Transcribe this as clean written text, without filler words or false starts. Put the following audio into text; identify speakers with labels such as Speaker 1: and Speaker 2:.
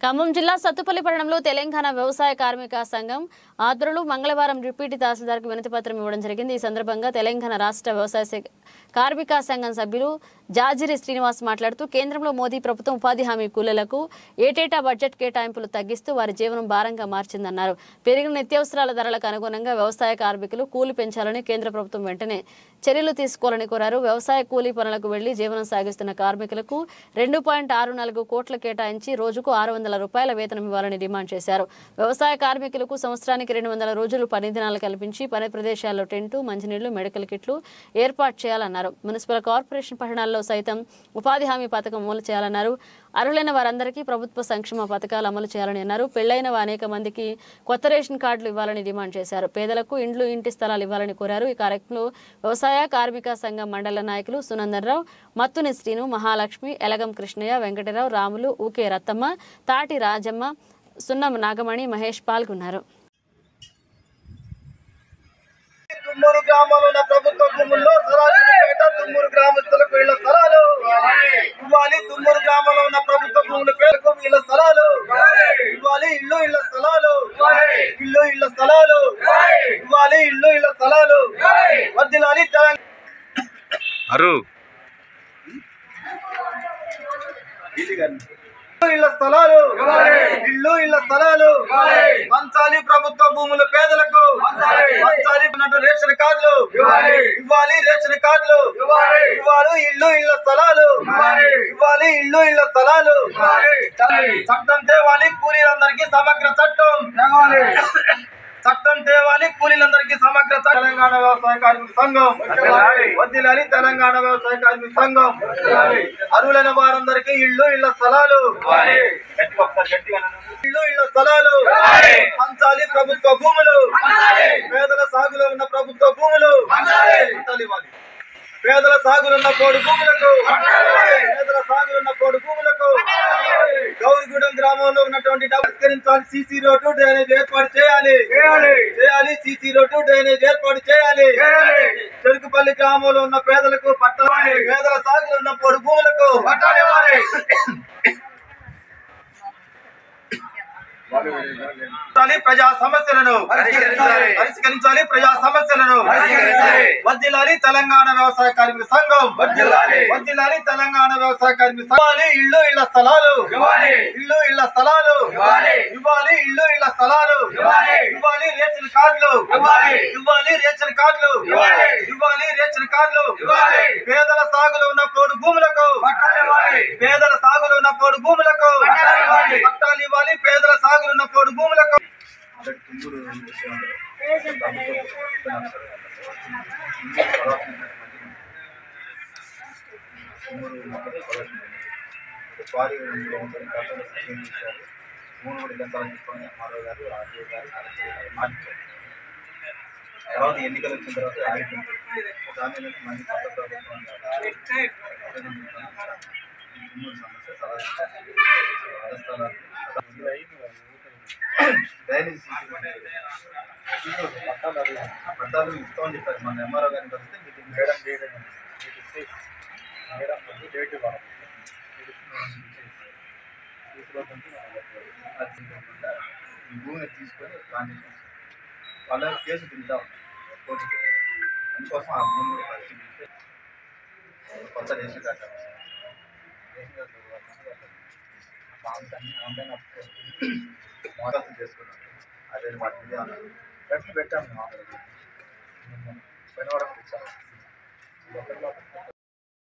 Speaker 1: ఖమ్మం జిల్లా సత్తుపల్లి పట్టణంలో తెలంగాణ వ్యవసాయ కార్మిక సంఘం ఆధ్వర్యంలో మంగళవారం డిప్యూటీ తహసీల్దార్కు వినతిపత్రం ఇవ్వడం జరిగింది। ఈ సందర్భంగా తెలంగాణ రాష్ట్ర వ్యవసాయ కార్మిక సంఘం సభ్యులు జాజిరి శ్రీనివాస్ మాట్లాడుతూ కేంద్రంలో మోదీ ప్రభుత్వం ఉపాధి హామీ కూలీలకు ఏటేటా బడ్జెట్ కేటాయింపులు తగ్గిస్తూ వారి జీవనం భారంగా మార్చిందన్నారు। పెరిగిన నిత్యావసరాల ధరలకు అనుగుణంగా వ్యవసాయ కార్మికులు కూలీ పెంచాలని కేంద్ర ప్రభుత్వం వెంటనే చర్యలు తీసుకోవాలని కోరారు। వ్యవసాయ కూలీ పనులకు వెళ్లి జీవనం సాగిస్తున్న కార్మికులకు 2.64 కోట్ల కేటాయించి రోజుకు 600 రూపాయల వేతనం ఇవ్వాలని డిమాండ్ చేశారు। వ్యవసాయ కార్మికులకు సంవత్సరానికి 200 రోజులు పని దినాలు కల్పించి పని ప్రదేశాల్లో టెంటు, మంచినీళ్లు, మెడికల్ కిట్లు ఏర్పాటు చేయాలన్నారు। మున్సిపల్ కార్పొరేషన్ పట్టణాల్లో సైతం ఉపాధి హామీ పథకం అమలు చేయాలన్నారు। అర్హులైన వారందరికీ ప్రభుత్వ సంక్షేమ పథకాలు అమలు చేయాలని అన్నారు। పెళ్లైన అనేక మందికి కొత్త రేషన్ కార్డులు ఇవ్వాలని డిమాండ్ చేశారు। పేదలకు ఇండ్లు, ఇంటి స్థలాలు ఇవ్వాలని కోరారు। ఈ కార్యక్రమంలో వ్యవసాయ కార్మిక సంఘం మండల నాయకులు సునందనరావు, మత్తుని శ్రీను, మహాలక్ష్మి, ఎలగం కృష్ణయ్య, వెంకటరావు, రాములు, ఊకే రత్తమ్మ, తాటి రాజమ్మ, సున్నం నాగమణి, మహేష్ పాల్గొన్నారు।
Speaker 2: తుమ్మూరు గ్రామంలో ఉన్న ప్రభుత్వ భూముల్లో సరాసరిపేట తుమ్మూరు గ్రామస్తులకు ఇళ్ల స్థలాలు ఇవ్వాలి। తుమ్మూరు గ్రామంలో ఉన్న ప్రభుత్వ భూముల పేరుకు ఇళ్ల స్థలాలు ఇవ్వాలి। ఇల్లు ఇళ్ల స్థలాలు ఇళ్ల స్థలాలు ఇవ్వాలి। ఇళ్ల స్థలాలు వర్ధిల్లాలి తెలంగాణ ఇళ్ల స్థలాలు ఇళ్ల స్థలాలు పంచాలి। ప్రభుత్వ భూముల పేదలకు పంచాలి। రేషన్ కార్డులు ఇవ్వాలి। రేషన్ కార్డులు ఇవ్వాలి। ఇళ్ల స్థలాలు ఇవ్వాలి। ఇళ్ల స్థలాలు చట్టం తేవాలి। కూలీలందరికీ సమగ్ర చట్టం తేవాలి। కూలీలందరికీ సమగ్ర తెలంగాణ వ్యవసాయ కార్మిక సంఘం వర్ధిల్లాలి। తెలంగాణ వ్యవసాయ కార్మిక సంఘం అర్హులైన వారందరికీ ఇళ్ల స్థలాలు ఇళ్ల స్థలాలు పంచాలి। ప్రభుత్వ భూములు పేదల సాగులో ఉన్న ప్రభుత్వ భూములు ఇవ్వాలి। పేదల సాగులున్న పోడు భూములకు గౌరిగూడెం గ్రామంలో ఉన్నటువంటి పరిష్కరించాలి। సీసీ రోడ్డు డ్రైనేజ్ ఏర్పాటు చేయాలి। సీసీ రోడ్డు డ్రైనేజ్ ఏర్పాటు చేయాలి। చెరుకుపల్లి గ్రామంలో ఉన్న పేదలకు పేదల సాగులో ఉన్న పోడు భూములకు ప్రజా సమస్యలను పరిష్కరించాలి। ప్రజా సమస్యలను వర్ధిల్లాలి। తెలంగాణ వ్యవసాయ కార్మిక సంఘం వర్ధిల్లాలి। తెలంగాణ వ్యవసాయ కార్మిక సంఘం ఇళ్ల స్థలాలు ఇళ్ల స్థలాలు ఇవ్వాలి। ఇళ్ల స్థలాలు ఇవ్వాలి। రేషన్ కార్డులు ఇవ్వాలి। రేషన్ కార్డులు ఇవ్వాలి। రేషన్ కార్డులు పేదల సాగులో ఉన్న పోడు భూములకు పేదల సాగులో ఉన్న పోడు భూములకు పట్టాలు ఇవ్వాలి। పేదల సాగులో ఉన్న పోడు భూములకు తర్వాత ఎన్నికలు వచ్చిన తర్వాత పట్టాలు ఇస్తామని చెప్పారు। మన ఎంఆర్ఓ గారిని కలిస్తే ఈ భూమిని తీసుకొని కాంట్రాక్ట్ వాళ్ళ కేసు తింటాం కోర్టుకి అందుకోసం ఆ భూమిని పరిశీలిస్తే కొత్త రేషన్ కార్డు ఆన్లైన్ మోడల్స్ చేసుకున్నాం। అదే వాటి మీద పెట్టాము మేము ఆల్రెడీ పోయిన వారం ఇచ్చాము।